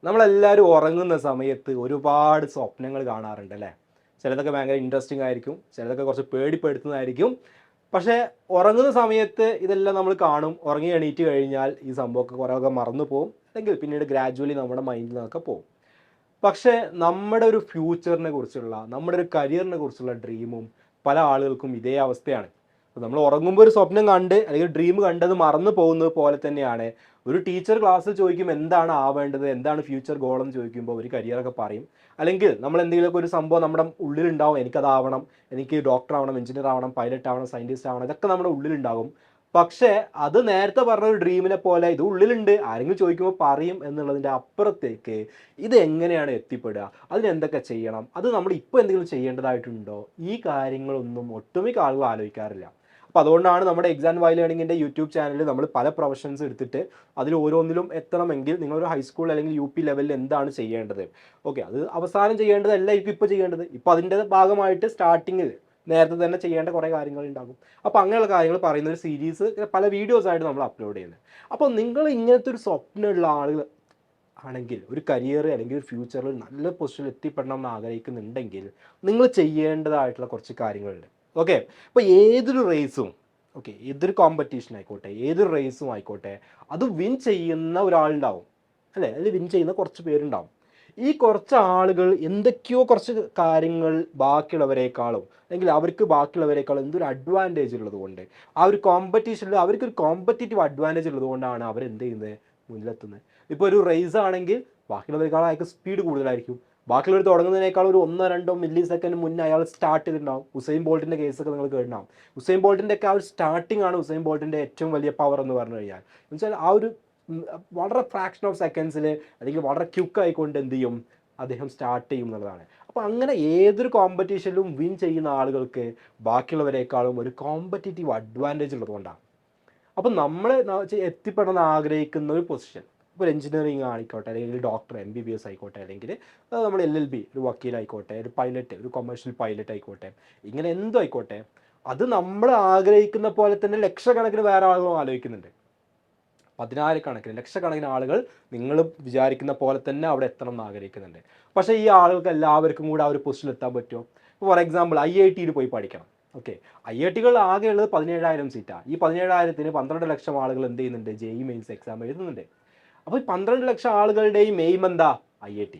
നമ്മളെല്ലാവരും ഉറങ്ങുന്ന സമയത്ത് ഒരുപാട് സ്വപ്നങ്ങൾ കാണാറുണ്ട് അല്ലേ? ചിലതൊക്കെ ഭയങ്കര ഇൻട്രസ്റ്റിംഗ് ആയിരിക്കും, ചിലതൊക്കെ കുറച്ച് പേടിപ്പെടുത്തുന്നതായിരിക്കും. പക്ഷേ ഉറങ്ങുന്ന സമയത്ത് ഇതെല്ലാം നമ്മൾ കാണും. ഉറങ്ങി എണീറ്റ് കഴിഞ്ഞാൽ ഈ സംഭവമൊക്കെ കുറേയൊക്കെ മറന്നു പോകും. അല്ലെങ്കിൽ പിന്നീട് ഗ്രാജുവലി നമ്മുടെ മൈൻഡിൽ നിന്നൊക്കെ പോകും. പക്ഷേ നമ്മുടെ ഒരു ഫ്യൂച്ചറിനെ കുറിച്ചുള്ള, നമ്മുടെ ഒരു കരിയറിനെ കുറിച്ചുള്ള ഡ്രീമും പല ആളുകൾക്കും ഇതേ അവസ്ഥയാണ്. നമ്മൾ ഉറങ്ങുമ്പോൾ ഒരു സ്വപ്നം കണ്ട് അല്ലെങ്കിൽ ഡ്രീം കണ്ടത് മറന്നു പോകുന്നത് പോലെ തന്നെയാണ് ഒരു ടീച്ചർ ക്ലാസ്സിൽ ചോദിക്കും എന്താണ് ആവേണ്ടത്, എന്താണ് ഫ്യൂച്ചർ ഗോൾ എന്ന് ചോദിക്കുമ്പോൾ ഒരു കരിയറൊക്കെ പറയും. അല്ലെങ്കിൽ നമ്മൾ എന്തെങ്കിലുമൊക്കെ ഒരു സംഭവം നമ്മുടെ ഉള്ളിലുണ്ടാവും, എനിക്കതാവണം, എനിക്ക് ഡോക്ടർ ആവണം, എഞ്ചിനീയർ ആവണം, പൈലറ്റ് ആവണം, സയൻറ്റിസ്റ്റ് ആവണം, ഇതൊക്കെ നമ്മുടെ ഉള്ളിലുണ്ടാകും. പക്ഷേ അത് നേരത്തെ പറഞ്ഞ ഒരു ഡ്രീമിനെ പോലെ ഇത് ഉള്ളിലുണ്ട്, ആരെങ്കിലും ചോദിക്കുമ്പോൾ പറയും എന്നുള്ളതിൻ്റെ അപ്പുറത്തേക്ക് ഇത് എങ്ങനെയാണ് എത്തിപ്പെടുക, അതിനെന്തൊക്കെ ചെയ്യണം, അത് നമ്മൾ ഇപ്പോൾ എന്തെങ്കിലും ചെയ്യേണ്ടതായിട്ടുണ്ടോ, ഈ കാര്യങ്ങളൊന്നും ഒട്ടുമിക്ക ആളുകൾ ആലോചിക്കാറില്ല. അപ്പോൾ അതുകൊണ്ടാണ് നമ്മുടെ എക്സാം വൈ ലേണിങ്ങിൻ്റെ യൂട്യൂബ് ചാനലിൽ നമ്മൾ പല പ്രൊഫഷൻസ് എടുത്തിട്ട് അതിൽ ഓരോന്നിലും എത്തണമെങ്കിൽ നിങ്ങളൊരു ഹൈസ്കൂൾ അല്ലെങ്കിൽ യു പി ലെവലിൽ എന്താണ് ചെയ്യേണ്ടത്, ഓക്കെ, അത് അവസാനം ചെയ്യേണ്ടതല്ല ഇപ്പോൾ ചെയ്യേണ്ടത്, ഇപ്പോൾ അതിൻ്റെ ഭാഗമായിട്ട് സ്റ്റാർട്ടിങ്ങിൽ നേരത്തെ തന്നെ ചെയ്യേണ്ട കുറേ കാര്യങ്ങൾ ഉണ്ടാകും. അപ്പോൾ അങ്ങനെയുള്ള കാര്യങ്ങൾ പറയുന്ന ഒരു സീരീസ് പല വീഡിയോസായിട്ട് നമ്മൾ അപ്ലോഡ് ചെയ്യുന്നത്. അപ്പോൾ നിങ്ങൾ ഇങ്ങനത്തെ ഒരു സ്വപ്നമുള്ള ആളുകൾ ആണെങ്കിൽ, ഒരു കരിയർ അല്ലെങ്കിൽ ഒരു ഫ്യൂച്ചറിൽ നല്ല പൊസിഷനിൽ എത്തിപ്പെടണം എന്ന് ആഗ്രഹിക്കുന്നുണ്ടെങ്കിൽ നിങ്ങൾ ചെയ്യേണ്ടതായിട്ടുള്ള കുറച്ച് കാര്യങ്ങളുണ്ട്. ഓക്കെ, ഇപ്പോൾ ഏതൊരു റേസും, ഓക്കെ, ഏതൊരു കോമ്പറ്റീഷൻ ആയിക്കോട്ടെ, ഏതൊരു റേസും ആയിക്കോട്ടെ, അത് വിൻ ചെയ്യുന്ന ഒരാളുണ്ടാവും അല്ലേ, അതിൽ വിൻ ചെയ്യുന്ന കുറച്ച് പേരുണ്ടാവും. ഈ കുറച്ച് ആളുകൾ എന്തൊക്കെയോ കുറച്ച് കാര്യങ്ങൾ ബാക്കിയുള്ളവരെക്കാളും അല്ലെങ്കിൽ അവർക്ക് ബാക്കിയുള്ളവരെക്കാളും എന്തൊരു അഡ്വാൻറ്റേജ് ഉള്ളത് കൊണ്ട്, ആ ഒരു കോമ്പറ്റീഷനിൽ അവർക്കൊരു കോമ്പറ്റീറ്റീവ് അഡ്വാൻറ്റേജ് ഉള്ളത് കൊണ്ടാണ് അവരെന്ത് ചെയ്യുന്നത്, മുന്നിലെത്തുന്നത്. ഇപ്പോൾ ഒരു റേസ് ആണെങ്കിൽ ബാക്കിയുള്ളവരെക്കാളും അയാൾക്ക് സ്പീഡ് കൂടുതലായിരിക്കും. ബാക്കിയുള്ളവർ തുടങ്ങുന്നതിനേക്കാൾ ഒരു 1-2 മില്ലി സെക്കൻഡ് മുന്നേ അയാൾ സ്റ്റാർട്ട് ചെയ്തിട്ടുണ്ടാവും. ഉസൈൻ ബോൾട്ടിൻ്റെ കേസൊക്കെ നിങ്ങൾ കേട്ടിട്ടുണ്ടാവും. ഉസൈൻ ബോൾട്ടിൻ്റെ ഒക്കെ ആ ഒരു സ്റ്റാർട്ടിംഗ് ആണ് ഉസൈൻ ബോൾട്ടിൻ്റെ ഏറ്റവും വലിയ പവർ എന്ന് പറഞ്ഞു കഴിഞ്ഞാൽ. എന്നുവെച്ചാൽ ആ ഒരു വളരെ ഫ്രാക്ഷൻ ഓഫ് സെക്കൻഡ്സിൽ അല്ലെങ്കിൽ വളരെ ക്വിക്ക് ആയിക്കൊണ്ട് എന്ത് ചെയ്യും, അദ്ദേഹം സ്റ്റാർട്ട് ചെയ്യും എന്നുള്ളതാണ്. അപ്പോൾ അങ്ങനെ ഏതൊരു കോമ്പറ്റീഷനിലും വിൻ ചെയ്യുന്ന ആളുകൾക്ക് ബാക്കിയുള്ളവരെക്കാളും ഒരു കോമ്പറ്റീറ്റീവ് അഡ്വാൻറ്റേജ് ഉള്ളതുകൊണ്ടാണ്. അപ്പം നമ്മൾ എത്തിപ്പെടാൻ ആഗ്രഹിക്കുന്ന ഒരു പൊസിഷൻ, ഇപ്പോൾ എഞ്ചിനീയറിംഗ് ആയിക്കോട്ടെ, അല്ലെങ്കിൽ ഡോക്ടർ MBBS ആയിക്കോട്ടെ, അല്ലെങ്കിൽ നമ്മൾ LLB ഒരു വക്കീലായിക്കോട്ടെ, ഒരു പൈലറ്റ്, ഒരു കൊമേഴ്ഷ്യൽ പൈലറ്റ് ആയിക്കോട്ടെ, ഇങ്ങനെ എന്തോ ആയിക്കോട്ടെ, അത് നമ്മൾ ആഗ്രഹിക്കുന്ന പോലെ തന്നെ ലക്ഷക്കണക്കിന് വേറെ ആളുകളും ആലോചിക്കുന്നുണ്ട്. 10,000-കണക്കിന് ലക്ഷക്കണക്കിന് ആളുകൾ നിങ്ങൾ വിചാരിക്കുന്ന പോലെ തന്നെ അവിടെ എത്തണം എന്ന് ആഗ്രഹിക്കുന്നുണ്ട്. പക്ഷേ ഈ ആളുകൾക്ക് എല്ലാവർക്കും കൂടെ ആ ഒരു പൊസിഷനിൽ എത്താൻ പറ്റുമോ? ഇപ്പോൾ ഫോർ എക്സാമ്പിൾ IIT പോയി പഠിക്കണം. ഓക്കെ, IIT ആകെയുള്ളത് 17,000 സീറ്റാണ്. ഈ 17,000-ന് 12 ലക്ഷം ആളുകൾ എന്ത് ചെയ്യുന്നുണ്ട്, JEE മെയിൻസ് എക്സാം എഴുതുന്നുണ്ട്. അപ്പോൾ ഈ 12 ലക്ഷം ആളുകളുടെയും എയിം എന്താ, IIT.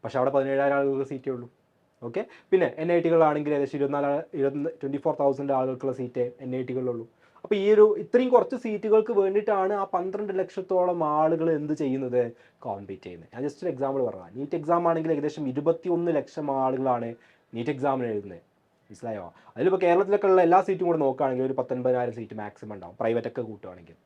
പക്ഷേ അവിടെ 17,000 ആളുകൾക്ക് സീറ്റേ ഉള്ളൂ. ഓക്കെ, പിന്നെ NIT ഏകദേശം 24,000 ആളുകൾക്കുള്ള സീറ്റ് NIT അപ്പോൾ ഈ ഒരു ഇത്രയും കുറച്ച് സീറ്റുകൾക്ക് വേണ്ടിയിട്ടാണ് ആ 12 ലക്ഷത്തോളം ആളുകൾ എന്ത് ചെയ്യുന്നത്, കോമ്പീറ്റ് ചെയ്യുന്നത്. ഞാൻ ജസ്റ്റ് ഒരു എക്സാമ്പിൾ പറഞ്ഞാൽ, നീറ്റ് എക്സാം ആണെങ്കിൽ ഏകദേശം 21 ലക്ഷം ആളുകളാണ് നീറ്റ് എക്സാമിന് എഴുതുന്നത്. മനസ്സിലായോ? അതിലിപ്പോൾ കേരളത്തിലൊക്കെ ഉള്ള എല്ലാ സീറ്റും കൂടെ നോക്കുകയാണെങ്കിൽ ഒരു 19,000 സീറ്റ് മാക്സിമം ഉണ്ടാവും, പ്രൈവറ്റൊക്കെ കൂട്ടുകയാണെങ്കിൽ.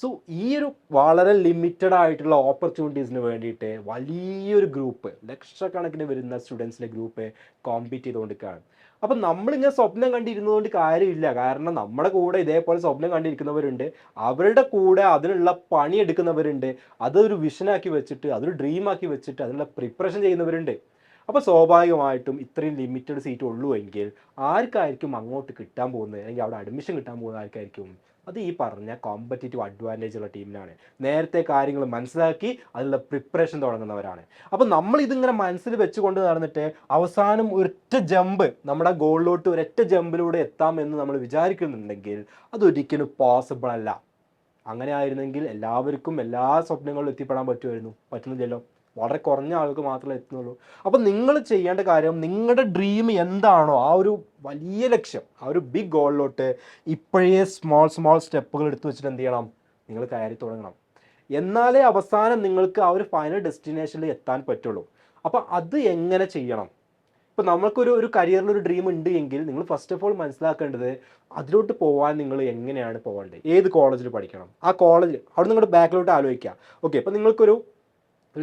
സോ ഈ ഒരു വളരെ ലിമിറ്റഡ് ആയിട്ടുള്ള ഓപ്പർച്യൂണിറ്റീസിന് വേണ്ടിയിട്ട് വലിയൊരു ഗ്രൂപ്പ്, ലക്ഷക്കണക്കിന് വരുന്ന സ്റ്റുഡൻസിൻ്റെ ഗ്രൂപ്പ് കോമ്പീറ്റ് ചെയ്തുകൊണ്ടിരിക്കുകയാണ്. അപ്പം നമ്മളിങ്ങനെ സ്വപ്നം കണ്ടിരുന്നതുകൊണ്ട് കാര്യമില്ല. കാരണം നമ്മുടെ കൂടെ ഇതേപോലെ സ്വപ്നം കണ്ടിരിക്കുന്നവരുണ്ട്, അവരുടെ കൂടെ അതിനുള്ള പണിയെടുക്കുന്നവരുണ്ട്, അതൊരു വിഷനാക്കി വെച്ചിട്ട്, അതൊരു ഡ്രീമാക്കി വെച്ചിട്ട് അതിനുള്ള പ്രിപ്പറേഷൻ ചെയ്യുന്നവരുണ്ട്. അപ്പോൾ സ്വാഭാവികമായിട്ടും ഇത്രയും ലിമിറ്റഡ് സീറ്റ് ഉള്ളൂ എങ്കിൽ ആർക്കായിരിക്കും അങ്ങോട്ട് കിട്ടാൻ പോകുന്നത്, അല്ലെങ്കിൽ അവിടെ അഡ്മിഷൻ കിട്ടാൻ പോകുന്ന ആർക്കായിരിക്കും, അത് ഈ പറഞ്ഞ കോമ്പറ്റീറ്റീവ് അഡ്വാൻറ്റേജ് ഉള്ള ടീമിനാണ്. നേരത്തെ കാര്യങ്ങൾ മനസ്സിലാക്കി അതിനുള്ള പ്രിപ്പറേഷൻ തുടങ്ങുന്നവരാണ്. അപ്പോൾ നമ്മൾ ഇതിങ്ങനെ മനസ്സിൽ വെച്ചുകൊണ്ട് നടന്നിട്ട് അവസാനം ഒരൊറ്റ ജമ്പ്, നമ്മുടെ ഗോളിലോട്ട് ഒരൊറ്റ ജമ്പിലൂടെ എത്താമെന്ന് നമ്മൾ വിചാരിക്കുന്നുണ്ടെങ്കിൽ അതൊരിക്കലും പോസിബിൾ അല്ല. അങ്ങനെ ആയിരുന്നെങ്കിൽ എല്ലാവർക്കും എല്ലാ സ്വപ്നങ്ങളിലും എത്തിപ്പെടാൻ പറ്റുമായിരുന്നു. പറ്റുന്നില്ലല്ലോ, വളരെ കുറഞ്ഞ ആൾക്ക് മാത്രമേ എത്തുന്നുള്ളൂ. അപ്പം നിങ്ങൾ ചെയ്യേണ്ട കാര്യം, നിങ്ങളുടെ ഡ്രീം എന്താണോ ആ ഒരു വലിയ ലക്ഷ്യം, ആ ഒരു ബിഗ് ഗോളിലോട്ട് ഇപ്പോഴേ സ്മോൾ സ്റ്റെപ്പുകൾ എടുത്തു വെച്ചിട്ട് എന്ത് ചെയ്യണം, നിങ്ങൾ കയറി തുടങ്ങണം. എന്നാലേ അവസാനം നിങ്ങൾക്ക് ആ ഒരു ഫൈനൽ ഡെസ്റ്റിനേഷനിൽ എത്താൻ പറ്റുള്ളൂ. അപ്പം അത് എങ്ങനെ ചെയ്യണം? ഇപ്പോൾ നമുക്കൊരു കരിയറിലൊരു ഡ്രീം ഉണ്ട് എങ്കിൽ നിങ്ങൾ ഫസ്റ്റ് ഓഫ് ഓൾ മനസ്സിലാക്കേണ്ടത് അതിലോട്ട് പോകാൻ നിങ്ങൾ എങ്ങനെയാണ് പോകേണ്ടത്, ഏത് കോളേജിൽ പഠിക്കണം, ആ കോളേജിൽ അവിടെ നിങ്ങളുടെ ബാക്കിലോട്ട് ആലോചിക്കുക. ഓക്കെ, ഇപ്പോൾ നിങ്ങൾക്കൊരു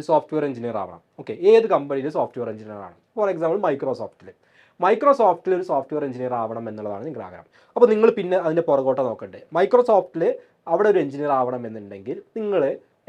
സോഫ്റ്റ്വെയർ എഞ്ചിനീയർ ആവണം. ഓക്കെ, ഏത് കമ്പനിയിൽ സോഫ്റ്റ്വെയർ എഞ്ചിനീയർ ആണ്, ഫോർ എക്സാമ്പിൾ മൈക്രോസോഫ്റ്റിൽ ഒരു സോഫ്റ്റ്വെയർ എഞ്ചിനീയർ ആവണം എന്നുള്ളതാണ് നിങ്ങളുടെ ആഗ്രഹം. അപ്പോൾ നിങ്ങൾ പിന്നെ അതിൻ്റെ പുറകോട്ട് നോക്കണ്ടേ, മൈക്രോസോഫ്റ്റിൽ അവിടെ ഒരു എഞ്ചിനീയർ ആവണം എന്നുണ്ടെങ്കിൽ നിങ്ങൾ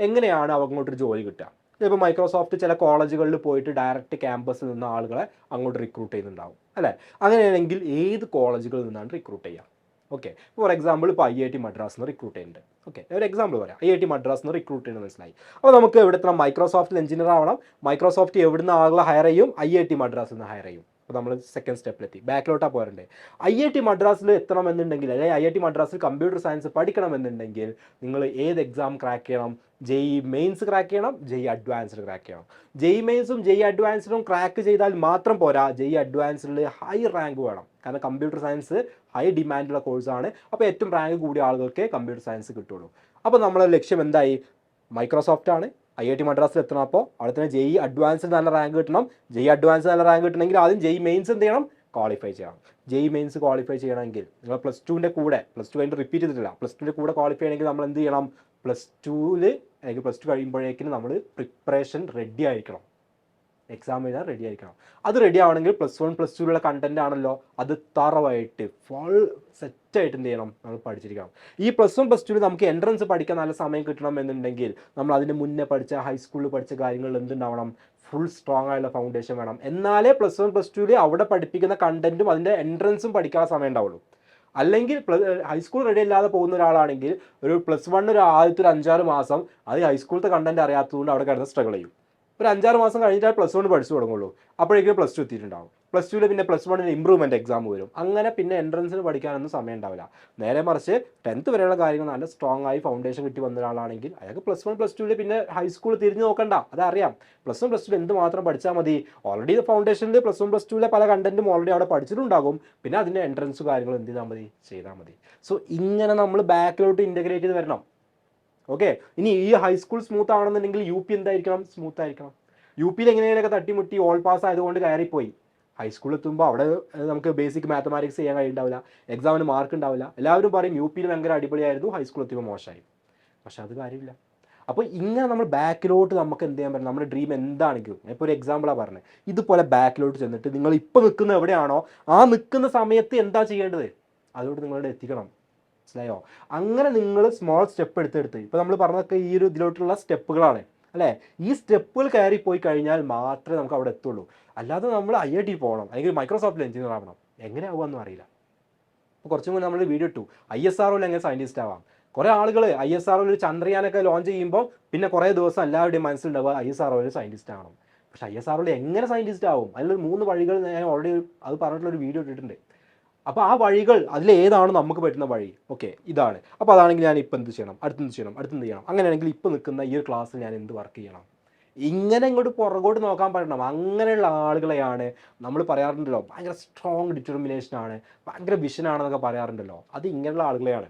എങ്ങനെയാണ് അങ്ങോട്ടൊരു ജോലി കിട്ടുക? ഇപ്പോൾ മൈക്രോസോഫ്റ്റ് ചില കോളേജുകളിൽ പോയിട്ട് ഡയറക്റ്റ് ക്യാമ്പസിൽ നിന്ന് ആളുകളെ അങ്ങോട്ട് റിക്രൂട്ട് ചെയ്യുന്നുണ്ടാവും അല്ലേ? അങ്ങനെയാണെങ്കിൽ ഏത് കോളേജുകളിൽ നിന്നാണ് റിക്രൂട്ട് ചെയ്യുക? ഓക്കെ, ഫോർ എക്സാമ്പിൾ ഇപ്പോൾ IIT മദ്രാസിൽ നിന്ന് റിക്രൂട്ട് ചെയ്യുന്നുണ്ട്. ഓക്കെ, ഒരു എക്സാമ്പിൾ പറയാം. IIT മദ്രാസിൽ നിന്ന് റിക്രൂട്ട് ചെയ്യുന്നത് മനസ്സിലായി. അപ്പോൾ നമുക്ക് എവിടെ എത്തണം? മൈക്രോസോഫ്റ്റിൽ എഞ്ചിനീയർ ആവണം. മൈക്രോസോഫ്റ്റ് എവിടുന്ന് ആളുകളെ ഹയർ ചെയ്യും? IIT മദ്രാസിൽ നിന്ന് ഹയർ ചെയ്യും. അപ്പോൾ നമ്മൾ സെക്കൻഡ് സ്റ്റെപ്പിലെത്തി, ബാക്കിലോട്ടാണ് പോരണ്ടേ. IIT മദ്രാസിൽ എത്തണമെന്നുണ്ടെങ്കിൽ, അല്ലെങ്കിൽ IIT മദ്രാസിൽ കമ്പ്യൂട്ടർ സയൻസ് പഠിക്കണമെന്നുണ്ടെങ്കിൽ നിങ്ങൾ ഏത് എക്സാം ക്രാക്ക് ചെയ്യണം? JEE മെയിൻസ് ക്രാക്ക് ചെയ്യണം, JEE അഡ്വാൻസ്ഡ് ക്രാക്ക് ചെയ്യണം. JEE മെയിൻസും JEE അഡ്വാൻസ്ഡും ക്രാക്ക് ചെയ്താൽ മാത്രം പോരാ, JEE അഡ്വാൻസ്ഡിൽ ഹൈ റാങ്ക് വേണം. കാരണം കമ്പ്യൂട്ടർ സയൻസ് ഹൈ ഡിമാൻഡുള്ള കോഴ്സാണ്. അപ്പോൾ ഏറ്റവും റാങ്ക് കൂടിയ ആളുകൾക്ക് കമ്പ്യൂട്ടർ സയൻസ് കിട്ടുള്ളൂ. അപ്പോൾ നമ്മളെ ലക്ഷ്യം എന്തായി? മൈക്രോസോഫ്റ്റ് ആണ്. IIT മദ്രാസിൽ എത്തണം. അപ്പോൾ അവിടെ തന്നെ JEE അഡ്വാൻസ്ഡ് നല്ല റാങ്ക് കിട്ടണം. JEE അഡ്വാൻസ്ഡ് നല്ല റാങ്ക് കിട്ടണമെങ്കിൽ ആദ്യം JEE മെയിൻസ് എന്ത് ചെയ്യണം? ക്വാളിഫൈ ചെയ്യണം. JEE മെയിൻസ് ക്വാളിഫൈ ചെയ്യണമെങ്കിൽ നിങ്ങൾ +2ൻ്റെ കൂടെ, +2 കഴിഞ്ഞിട്ട് റിപ്പീറ്റ് ചെയ്തിട്ടില്ല, +2ൻ്റെ കൂടെ ക്വാളിഫൈ ചെയ്യണമെങ്കിൽ നമ്മൾ എന്ത് ചെയ്യണം? +2ൽ അല്ലെങ്കിൽ +2 കഴിയുമ്പോഴേക്കും നമ്മൾ പ്രിപ്പറേഷൻ റെഡി ആയിരിക്കണം. എക്സാം എഴുതാൻ റെഡി ആയിരിക്കണം. അത് റെഡി ആവണമെങ്കിൽ +1 +2ലുള്ള കണ്ടന്റ് ആണല്ലോ, അത് തറവായിട്ട് ഫുൾ സെറ്റായിട്ട് എന്ത് ചെയ്യണം? നമ്മൾ പഠിച്ചിരിക്കണം. ഈ +1 +2 നമുക്ക് എൻട്രൻസ് പഠിക്കാൻ നല്ല സമയം കിട്ടണം എന്നുണ്ടെങ്കിൽ നമ്മൾ അതിന് മുന്നേ പഠിച്ച ഹൈസ്കൂളിൽ പഠിച്ച കാര്യങ്ങളിൽ എന്തുണ്ടാവണം? ഫുൾ സ്ട്രോങ് ആയുള്ള ഫൗണ്ടേഷൻ വേണം. എന്നാലേ +1 +2ൽ അവിടെ പഠിപ്പിക്കുന്ന കണ്ടന്റും അതിൻ്റെ എൻട്രൻസും പഠിക്കാൻ സമയം ഉണ്ടാവുള്ളൂ. അല്ലെങ്കിൽ ഹൈസ്കൂൾ റെഡി അല്ലാതെ പോകുന്ന ഒരാളാണെങ്കിൽ ഒരു +1 ഒരു ആദ്യത്തെ ഒരു 5-6 മാസം അത് ഹൈസ്കൂളത്തെ കണ്ടന്റ് അറിയാത്തതുകൊണ്ട് അവിടെ കിടന്ന് സ്ട്രഗിൾ ചെയ്യും. ഒരു 5-6 മാസം കഴിഞ്ഞിട്ട് +1 പഠിച്ചു തുടങ്ങുള്ളൂ. അപ്പോഴേക്കും +2 എത്തിയിട്ടുണ്ടാവും. +2ൽ പിന്നെ +1 ഇമ്പ്രൂവ്മെൻറ്റ് എക്സാം വരും. അങ്ങനെ പിന്നെ എൻട്രൻസിന് പഠിക്കാനൊന്നും സമയം ഉണ്ടാവില്ല. നേരെ മറിച്ച് 10th വരെയുള്ള കാര്യങ്ങൾ നല്ല സ്ട്രോങ് ആയി ഫൗണ്ടേഷൻ കിട്ടി വന്ന ഒരാളാണെങ്കിൽ അയാൾക്ക് +1 +2ൽ പിന്നെ ഹൈസ്കൂൾ തിരിഞ്ഞ് നോക്കണ്ട, അതറിയാം. +1 +2ൽ എന്ത് മാത്രം പഠിച്ചാൽ മതി? ഓൾറെഡി ഫൗണ്ടേഷനിൽ +1 +2ലെ പല കണ്ടന്റും ഓൾറെഡി അവിടെ പഠിച്ചിട്ടുണ്ടാകും. പിന്നെ അതിൻ്റെ എൻട്രൻസ് കാര്യങ്ങൾ എന്ത് ചെയ്താൽ മതി? ചെയ്താൽ മതി. സോ ഇങ്ങനെ നമ്മൾ ബാക്കിലോട്ട് ഇൻ്റഗ്രേറ്റ് ചെയ്ത് വരണം. ഓക്കെ, ഇനി ഈ ഹൈസ്കൂൾ സ്മൂത്ത് ആവണമെന്നുണ്ടെങ്കിൽ UP എന്തായിരിക്കണം? സ്മൂത്ത് ആയിരിക്കണം. UPയിൽ എങ്ങനെയൊക്കെ തട്ടിമുട്ടി ഓൾ പാസ് ആയതുകൊണ്ട് കയറിപ്പോയി. ഹൈസ്കൂളിൽ എത്തുമ്പോൾ അവിടെ നമുക്ക് ബേസിക് മാത്തമാറ്റിക്സ് ചെയ്യാൻ കഴിയുണ്ടാവില്ല, എക്സാമിന് മാർക്ക് ഉണ്ടാവില്ല. എല്ലാവരും പറയും UPയിൽ ഭയങ്കര അടിപൊളിയായിരുന്നു, ഹൈസ്കൂളിൽ എത്തിയപ്പോൾ മോശമായി. പക്ഷെ അത് കാര്യമില്ല. അപ്പോൾ ഇങ്ങനെ നമ്മൾ ബാക്കിലോട്ട് നമുക്ക് എന്ത് ചെയ്യാൻ പറ്റും? നമ്മുടെ ഡ്രീം എന്താണെങ്കിലും, ഇപ്പോൾ ഒരു എക്സാമ്പിളാണ് പറഞ്ഞത്, ഇതുപോലെ ബാക്കിലോട്ട് ചെന്നിട്ട് നിങ്ങൾ ഇപ്പോൾ നിൽക്കുന്ന എവിടെയാണോ ആ നിൽക്കുന്ന സമയത്ത് എന്താ ചെയ്യേണ്ടത്? അതോട് നിങ്ങളുടെ എത്തിക്കണം. മനസ്സിലായോ? അങ്ങനെ നിങ്ങൾ സ്മോൾ സ്റ്റെപ്പ് എടുത്തെടുത്ത്, ഇപ്പോൾ നമ്മൾ പറഞ്ഞതൊക്കെ ഈ ഒരു ഇതിലോട്ടുള്ള സ്റ്റെപ്പുകളാണ് അല്ലേ? ഈ സ്റ്റെപ്പുകൾ കയറി പോയി കഴിഞ്ഞാൽ മാത്രമേ നമുക്ക് അവിടെ എത്തുള്ളൂ. അല്ലാതെ നമ്മൾ IIT പോകണം അല്ലെങ്കിൽ മൈക്രോസോഫ്റ്റിൽ എഞ്ചിനീയർ ആവണം, എങ്ങനെ ആവുകയെന്നും അറിയില്ല. അപ്പോൾ കുറച്ചും കൂടി നമ്മൾ വീഡിയോ ഇട്ടു ISROയിൽ എങ്ങനെ സയൻറ്റിസ്റ്റ് ആവാം. കുറേ ആളുകൾ ISROയിൽ ഒരു ചന്ദ്രയാനൊക്കെ ലോഞ്ച് ചെയ്യുമ്പോൾ പിന്നെ കുറേ ദിവസം എല്ലാവരുടെയും മനസ്സിലുണ്ടാവുക ISROയിൽ സയൻറ്റിസ്റ്റ് ആവണം. പക്ഷേ ISROയിൽ എങ്ങനെ സയൻറ്റിസ്റ്റ് ആവും? അതിലൊരു 3 വഴികൾ ഞാൻ ഓൾറെഡി അത് പറഞ്ഞിട്ടുള്ളൊരു വീഡിയോ ഇട്ടിട്ടുണ്ട്. അപ്പോൾ ആ വഴികൾ അതിലേതാണ് നമുക്ക് പറ്റുന്ന വഴി? ഓക്കെ, ഇതാണ്. അപ്പോൾ അതാണെങ്കിൽ ഞാൻ ഇപ്പം എന്ത് ചെയ്യണം? അടുത്തെന്ത് ചെയ്യണം? അടുത്തെന്ത് ചെയ്യണം? അങ്ങനെയാണെങ്കിൽ ഇപ്പോൾ നിൽക്കുന്ന ഈ ഒരു ക്ലാസ്സിൽ ഞാൻ എന്ത് വർക്ക് ചെയ്യണം? ഇങ്ങനെ ഇങ്ങോട്ട് പുറകോട്ട് നോക്കാൻ പറ്റണം. അങ്ങനെയുള്ള ആളുകളെയാണ് നമ്മൾ പറയാറുണ്ടല്ലോ, ഭയങ്കര സ്ട്രോങ് ഡിറ്റർമിനേഷനാണ്, ഭയങ്കര വിഷനാണെന്നൊക്കെ പറയാറുണ്ടല്ലോ. അത് ഇങ്ങനെയുള്ള ആളുകളെയാണ്.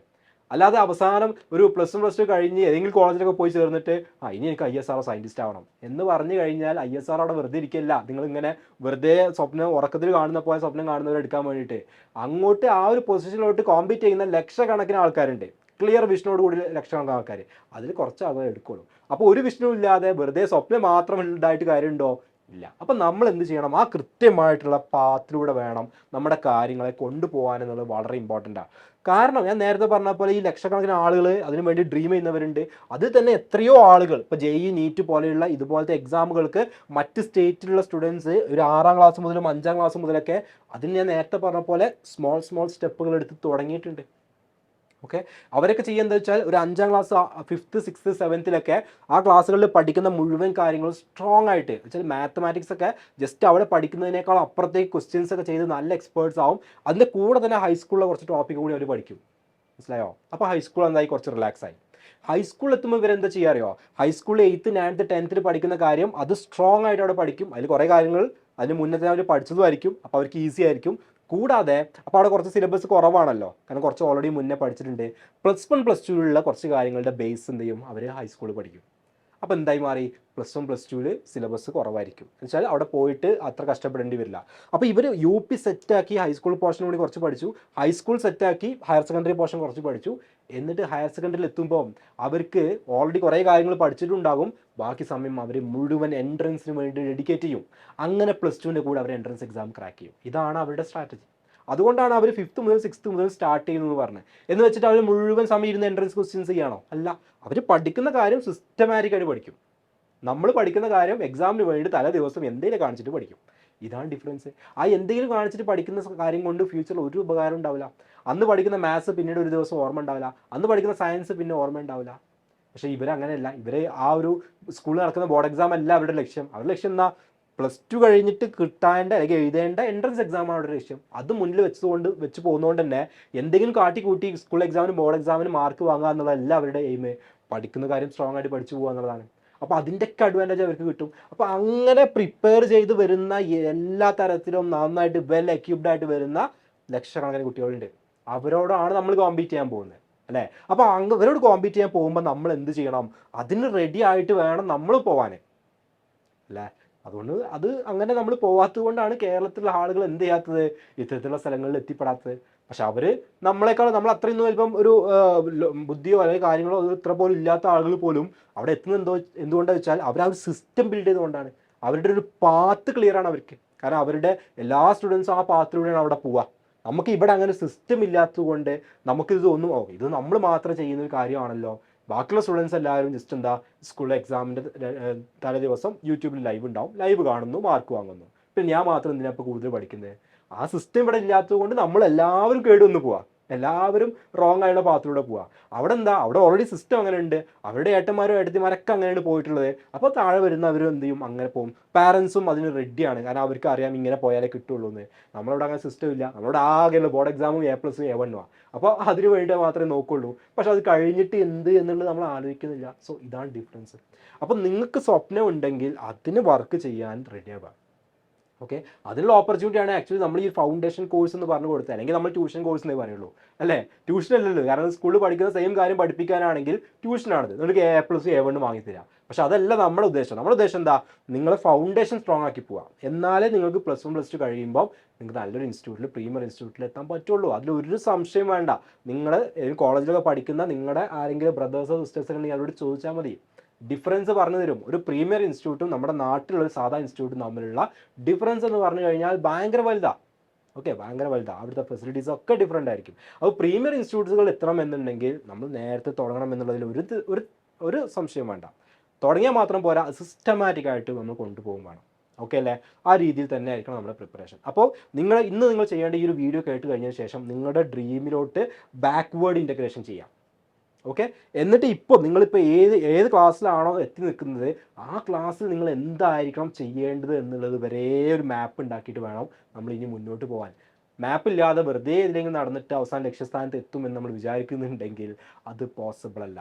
അല്ലാതെ അവസാനം ഒരു +1 +2 കഴിഞ്ഞ് ഏതെങ്കിലും കോളേജിലൊക്കെ പോയി ചേർന്നിട്ട് ഇനി എനിക്ക് ISRO സയൻറ്റിസ്റ്റ് ആവണം എന്ന് പറഞ്ഞു കഴിഞ്ഞാൽ ISRO അവിടെ വെറുതെ ഇരിക്കില്ല. നിങ്ങളിങ്ങനെ വെറുതെ സ്വപ്നം ഉറക്കത്തിൽ കാണുന്ന പോലെ സ്വപ്നം കാണുന്നവരെടുക്കാൻ വേണ്ടിയിട്ട് അങ്ങോട്ട് ആ ഒരു പൊസിഷനിലോട്ട് കോമ്പീറ്റ് ചെയ്യുന്ന ലക്ഷക്കണക്കിന് ആൾക്കാരുണ്ട്. ക്ലിയർ വിഷനോട് കൂടി ലക്ഷക്കണക്കിന് ആൾക്കാർ, അതിൽ കുറച്ച് ആൾക്കാർ എടുക്കുള്ളൂ. അപ്പോൾ ഒരു വിഷനും ഇല്ലാതെ വെറുതെ സ്വപ്നം മാത്രം ഉണ്ടായിട്ട് കാര്യമുണ്ടോ? ഇല്ല. അപ്പം നമ്മൾ എന്ത് ചെയ്യണം? ആ കൃത്യമായിട്ടുള്ള പാത്തിലൂടെ വേണം നമ്മുടെ കാര്യങ്ങളെ കൊണ്ടുപോകാൻ എന്നുള്ളത് വളരെ ഇമ്പോർട്ടൻ്റാണ്. കാരണം ഞാൻ നേരത്തെ പറഞ്ഞ പോലെ ഈ ലക്ഷക്കണക്കിന് ആളുകൾ അതിനു വേണ്ടി ഡ്രീം ചെയ്യുന്നവരുണ്ട്. അതിൽ തന്നെ എത്രയോ ആളുകൾ ഇപ്പോൾ JEE NEET പോലെയുള്ള ഇതുപോലത്തെ എക്സാമുകൾക്ക് മറ്റ് സ്റ്റേറ്റിലുള്ള സ്റ്റുഡൻസ് ഒരു 6ാം ക്ലാസ് മുതലും 5ാം ക്ലാസ് മുതലൊക്കെ അതിന് ഞാൻ നേരത്തെ പറഞ്ഞ പോലെ സ്മോൾ സ്റ്റെപ്പുകൾ എടുത്ത് തുടങ്ങിയിട്ടുണ്ട്. ഓക്കെ, അവരൊക്കെ ചെയ്യുന്നത് വെച്ചാൽ ഒരു 5ാം ക്ലാസ് 5th 6th 7th ആ ക്ലാസ്സുകളിൽ പഠിക്കുന്ന മുഴുവൻ കാര്യങ്ങളും സ്ട്രോങ് ആയിട്ട് വെച്ചാൽ മാത്തമാറ്റിക്സ് ഒക്കെ ജസ്റ്റ് അവിടെ പഠിക്കുന്നതിനേക്കാൾ അപ്പുറത്തേക്ക് ക്വസ്റ്റ്യൻസ് ഒക്കെ ചെയ്ത് നല്ല എക്സ്പേർട്സ് ആവും. അതിൻ്റെ കൂടെ തന്നെ ഹൈസ്കൂളിലെ കുറച്ച് ടോപ്പിക് കൂടി അവർ പഠിക്കും. മനസ്സിലായോ? അപ്പോൾ ഹൈസ്കൂൾ എന്തായി? കുറച്ച് റിലാക്സ് ആയി. ഹൈസ്കൂളിൽ എത്തുമ്പോൾ ഇവരെന്താ ചെയ്യുക അറിയോ? ഹൈസ്കൂളിൽ 8th 9th 10th പഠിക്കുന്ന കാര്യം അത് സ്ട്രോങ് ആയിട്ട് അവിടെ പഠിക്കും. അതിൽ കുറേ കാര്യങ്ങൾ അതിന് മുന്നത്തെ അവർ പഠിച്ചതുമായിരിക്കും. അപ്പോൾ അവർക്ക് ഈസി ആയിരിക്കും. കൂടാതെ അപ്പോൾ അവിടെ കുറച്ച് സിലബസ് കുറവാണല്ലോ, കാരണം കുറച്ച് ഓൾറെഡി മുന്നേ പഠിച്ചിട്ടുണ്ട്. +1 +2ലുള്ള കുറച്ച് കാര്യങ്ങളുടെ ബേസ് എന്ത് ചെയ്യും? അവർ ഹൈസ്കൂളിൽ പഠിക്കും. അപ്പോൾ എന്തായി മാറി? +1 +2ൽ സിലബസ് കുറവായിരിക്കും. എന്ന് വെച്ചാൽ അവിടെ പോയിട്ട് അത്ര കഷ്ടപ്പെടേണ്ടി വരില്ല. അപ്പോൾ ഇവർ UP സെറ്റാക്കി ഹൈസ്കൂൾ പോർഷൻ കൂടി കുറച്ച് പഠിച്ചു, ഹൈസ്കൂൾ സെറ്റാക്കി ഹയർ സെക്കൻഡറി പോർഷൻ കുറച്ച് പഠിച്ചു. എന്നിട്ട് ഹയർ സെക്കൻഡറിയിൽ എത്തുമ്പോൾ അവർക്ക് ഓൾറെഡി കുറേ കാര്യങ്ങൾ പഠിച്ചിട്ടുണ്ടാകും. ബാക്കി സമയം അവർ മുഴുവൻ എൻട്രൻസിന് വേണ്ടി ഡെഡിക്കേറ്റ് ചെയ്യും. അങ്ങനെ +2ൻ്റെ കൂടെ അവർ എൻട്രൻസ് എക്സാം ക്രാക്ക് ചെയ്യും. ഇതാണ് അവരുടെ സ്ട്രാറ്റജി. അതുകൊണ്ടാണ് അവർ 5th മുതൽ 6th മുതൽ സ്റ്റാർട്ട് ചെയ്യുന്നത് പറഞ്ഞത്. എന്ന് വെച്ചിട്ട് അവർ മുഴുവൻ സമയം ഇരുന്ന് എൻട്രൻസ് ക്വസ്റ്റ്യൻസ് ചെയ്യണോ? അല്ല, അവർ പഠിക്കുന്ന കാര്യം സിസ്റ്റമാറ്റിക്കായിട്ട് പഠിക്കും. നമ്മൾ പഠിക്കുന്ന കാര്യം എക്സാമിന് വേണ്ടി തലേ ദിവസം എന്തെങ്കിലും കാണിച്ചിട്ട് പഠിക്കും. ഇതാണ് ഡിഫറൻസ്. ആ എന്തെങ്കിലും കാണിച്ചിട്ട് പഠിക്കുന്ന കാര്യം കൊണ്ട് ഫ്യൂച്ചറിൽ ഒരു ഉപകാരം ഉണ്ടാവില്ല. അന്ന് പഠിക്കുന്ന മാത്സ് പിന്നീട് ഒരു ദിവസം ഓർമ്മ ഉണ്ടാവില്ല, അന്ന് പഠിക്കുന്ന സയൻസ് പിന്നെ ഓർമ്മ ഉണ്ടാവില്ല. പക്ഷേ ഇവരങ്ങനെയല്ല. ഇവർ ആ ഒരു സ്കൂളിൽ നടക്കുന്ന ബോർഡ് എക്സാം അല്ല അവരുടെ ലക്ഷ്യം. അവരുടെ ലക്ഷ്യം എന്താ? +2 കഴിഞ്ഞിട്ട് കിട്ടാൻ്റെ അല്ലെങ്കിൽ എഴുതേണ്ട എൻട്രൻസ് എക്സാമാണ് അവരുടെ ലക്ഷ്യം. അത് മുന്നിൽ വെച്ച് പോകുന്നതുകൊണ്ട് തന്നെ എന്തെങ്കിലും കാട്ടിക്കൂട്ടി സ്കൂൾ എക്സാമിനും ബോർഡ് എക്സാമിനും മാർക്ക് വാങ്ങുക എന്നുള്ളതല്ല അവരുടെ എയിം. പഠിക്കുന്ന കാര്യം സ്ട്രോങ് ആയിട്ട് പഠിച്ചു പോകുക എന്നുള്ളതാണ്. അപ്പോൾ അതിൻ്റെയൊക്കെ അഡ്വാൻറ്റേജ് അവർക്ക് കിട്ടും. അപ്പോൾ അങ്ങനെ പ്രിപ്പയർ ചെയ്ത് വരുന്ന എല്ലാ തരത്തിലും നന്നായിട്ട് വെൽ എക്യുപ്ഡ് ആയിട്ട് വരുന്ന ലക്ഷക്കണക്കിന് കുട്ടികളുണ്ട്. അവരോടാണ് നമ്മൾ കോമ്പീറ്റ് ചെയ്യാൻ പോകുന്നത്, അല്ലേ? അപ്പോൾ അവരോട് കോമ്പീറ്റ് ചെയ്യാൻ പോകുമ്പോൾ നമ്മൾ എന്ത് ചെയ്യണം? അതിന് റെഡി ആയിട്ട് വേണം നമ്മൾ പോവാൻ, അല്ലേ? അതുകൊണ്ട് അത് അങ്ങനെ നമ്മൾ പോവാത്തത് കൊണ്ടാണ് കേരളത്തിലുള്ള ആളുകൾ എന്ത് ചെയ്യാത്തത്, ഇത്തരത്തിലുള്ള സ്ഥലങ്ങളിൽ എത്തിപ്പെടാത്തത്. പക്ഷെ അവർ നമ്മളെക്കാൾ, നമ്മൾ അത്രയൊന്നും ചിലപ്പം ഒരു ബുദ്ധിയോ അല്ലെങ്കിൽ കാര്യങ്ങളോ ഇത്ര പോലും ഇല്ലാത്ത ആളുകൾ പോലും അവിടെ എത്തുന്നത് എന്തുകൊണ്ടാണെന്ന് വെച്ചാൽ അവർ ആ ഒരു സിസ്റ്റം ബിൽഡ് ചെയ്തുകൊണ്ടാണ്. അവരുടെ ഒരു പാത്ത് ക്ലിയർ ആണ് അവർക്ക്. കാരണം അവരുടെ എല്ലാ സ്റ്റുഡൻസും ആ പാത്തിലൂടെയാണ് അവിടെ പോവുക. നമുക്ക് ഇവിടെ അങ്ങനെ സിസ്റ്റം ഇല്ലാത്തത് കൊണ്ട് നമുക്കിത് ഒന്നും ഇത് നമ്മൾ മാത്രം ചെയ്യുന്ന ഒരു കാര്യമാണല്ലോ. ബാക്കിയുള്ള സ്റ്റുഡൻസ് എല്ലാവരും ജസ്റ്റ് എന്താ, സ്കൂൾ എക്സാമിൻ്റെ തലേ ദിവസം യൂട്യൂബിൽ ലൈവ് ഉണ്ടാവും, ലൈവ് കാണുന്നു, മാർക്ക് വാങ്ങുന്നു. പിന്നെ ഞാൻ മാത്രം എന്തിനാ ഇപ്പോൾ കൂടുതൽ പഠിക്കുന്നത്? ആ സിസ്റ്റം ഇവിടെ ഇല്ലാത്തത് കൊണ്ട് നമ്മളെല്ലാവരും കേടുവന്ന് പോവാം, എല്ലാവരും റോങ് ആയുള്ള പാത്തിലൂടെ പോവുക. അവിടെ എന്താ, അവിടെ ഓൾറെഡി സിസ്റ്റം അങ്ങനെ ഉണ്ട്. അവരുടെ ഏട്ടന്മാരും ഏട്ടത്തിമാരൊക്കെ അങ്ങനെയാണ് പോയിട്ടുള്ളത്. അപ്പോൾ താഴെ വരുന്നവരും എന്ത് ചെയ്യും, അങ്ങനെ പോകും. പാരൻസും അതിന് റെഡിയാണ്, കാരണം അവർക്ക് അറിയാം ഇങ്ങനെ പോയാലേ കിട്ടുള്ളൂ എന്ന്. നമ്മളവിടെ അങ്ങനെ സിസ്റ്റം ഇല്ല. നമ്മളോട് ആകെയുള്ള ബോർഡ് എക്സാമും A+, A1 അപ്പോൾ അതിന് വേണ്ടി മാത്രമേ നോക്കുള്ളൂ. പക്ഷെ അത് കഴിഞ്ഞിട്ട് എന്ത് എന്നുള്ളത് നമ്മൾ ആലോചിക്കുന്നില്ല. സോ ഇതാണ് ഡിഫറൻസ്. അപ്പോൾ നിങ്ങൾക്ക് സ്വപ്നം ഉണ്ടെങ്കിൽ അതിന് വർക്ക് ചെയ്യാൻ റെഡിയാവുക. ഓക്കെ, അതിനുള്ള ഓപ്പർച്യൂണിറ്റിയാണ് ആക്ച്വലി നമ്മൾ ഈ ഫൗണ്ടേഷൻ കോഴ്സ് എന്ന് പറഞ്ഞു കൊടുത്തത്. അല്ലെങ്കിൽ നമ്മൾ ട്യൂഷൻ കോഴ്സ് എന്നേ പറയുള്ളൂ, അല്ലേ? ട്യൂഷൻ അല്ലല്ലോ, കാരണം സ്കൂളിൽ പഠിക്കുന്ന സെയിം കാര്യം പഠിപ്പിക്കാനാണെങ്കിൽ ട്യൂഷനാണത്. നിങ്ങൾക്ക് A+, A1 വാങ്ങിത്തരാം. പക്ഷെ അതല്ല നമ്മുടെ ഉദ്ദേശം. നമ്മുടെ ഉദ്ദേശം എന്താ? നിങ്ങളെ ഫൗണ്ടേഷൻ സ്ട്രോങ് ആക്കി പോവാം. എന്നാലേ നിങ്ങൾക്ക് +1 +2 കഴിയുമ്പോൾ നിങ്ങൾക്ക് നല്ലൊരു ഇൻസ്റ്റിറ്റ്യൂട്ടിൽ, പ്രീമിയർ ഇൻസ്റ്റിറ്റ്യൂട്ടിൽ എത്താൻ പറ്റുള്ളൂ. അതിലൊരു സംശയം വേണ്ട. നിങ്ങൾ കോളേജിലൊക്കെ പഠിക്കുന്ന നിങ്ങളുടെ ആരെങ്കിലും ബ്രദേഴ്സോ സിസ്റ്റേഴ്സോ ഉണ്ടെങ്കിൽ അവരോട് ചോദിച്ചാൽ മതി, ഡിഫറൻസ് പറഞ്ഞു തരും. ഒരു പ്രീമിയർ ഇൻസ്റ്റിറ്റ്യൂട്ടും നമ്മുടെ നാട്ടിലുള്ള ഒരു സാധാ ഇൻസ്റ്റിറ്റ്യൂട്ടും തമ്മിലുള്ള ഡിഫറൻസ് എന്ന് പറഞ്ഞു കഴിഞ്ഞാൽ ഭയങ്കര വലുതാണ്. ഓക്കെ, ഭയങ്കര വലുതാണ്. അവിടുത്തെ ഫെസിലിറ്റീസ് ഒക്കെ ഡിഫറൻ്റ് ആയിരിക്കും. അപ്പോൾ പ്രീമിയർ ഇൻസ്റ്റിറ്റ്യൂട്ടുകൾ എത്തണം എന്നുണ്ടെങ്കിൽ നമ്മൾ നേരത്തെ തുടങ്ങണം എന്നുള്ളതിൽ ഒരു സംശയം വേണ്ട. തുടങ്ങിയാൽ മാത്രം പോരാ, സിസ്റ്റമാറ്റിക് ആയിട്ട് നമ്മൾ കൊണ്ടുപോകും വേണം. ഓക്കെ അല്ലേ? ആ രീതിയിൽ തന്നെ ആയിരിക്കണം നമ്മുടെ പ്രിപ്പറേഷൻ. അപ്പോൾ നിങ്ങൾ ചെയ്യേണ്ട ഈ ഒരു വീഡിയോ കേട്ട് കഴിഞ്ഞതിന് ശേഷം നിങ്ങളുടെ ഡ്രീമിലോട്ട് ബാക്ക്വേർഡ് ഇൻ്റഗ്രേഷൻ ചെയ്യാം. ഓക്കെ, എന്നിട്ട് ഇപ്പോൾ നിങ്ങളിപ്പോൾ ഏത് ക്ലാസ്സിലാണോ എത്തി നിൽക്കുന്നത് ആ ക്ലാസ്സിൽ നിങ്ങൾ എന്തായിരിക്കണം ചെയ്യേണ്ടത് എന്നുള്ളത് വരെ ഒരു മാപ്പ് ഉണ്ടാക്കിയിട്ട് വേണം നമ്മൾ ഇനി മുന്നോട്ട് പോകാൻ. മാപ്പില്ലാതെ വെറുതെ ഇതിലെങ്കിലും നടന്നിട്ട് അവസാന ലക്ഷ്യസ്ഥാനത്ത് എത്തുമെന്ന് നമ്മൾ വിചാരിക്കുന്നുണ്ടെങ്കിൽ അത് പോസിബിൾ അല്ല.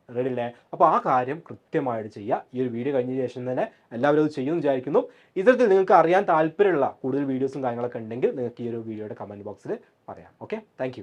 റെഡി അല്ലേ? അപ്പോൾ ആ കാര്യം കൃത്യമായിട്ട് ചെയ്യുക. ഈ ഒരു വീഡിയോ കഴിഞ്ഞ ശേഷം തന്നെ എല്ലാവരും അത് ചെയ്യുമെന്ന് വിചാരിക്കുന്നു. ഇത്തരത്തിൽ നിങ്ങൾക്ക് അറിയാൻ താല്പര്യമുള്ള കൂടുതൽ വീഡിയോസും കാര്യങ്ങളൊക്കെ ഉണ്ടെങ്കിൽ നിങ്ങൾക്ക് ഈ ഒരു വീഡിയോയുടെ കമൻറ്റ് ബോക്സിൽ പറയാം. Okay, thank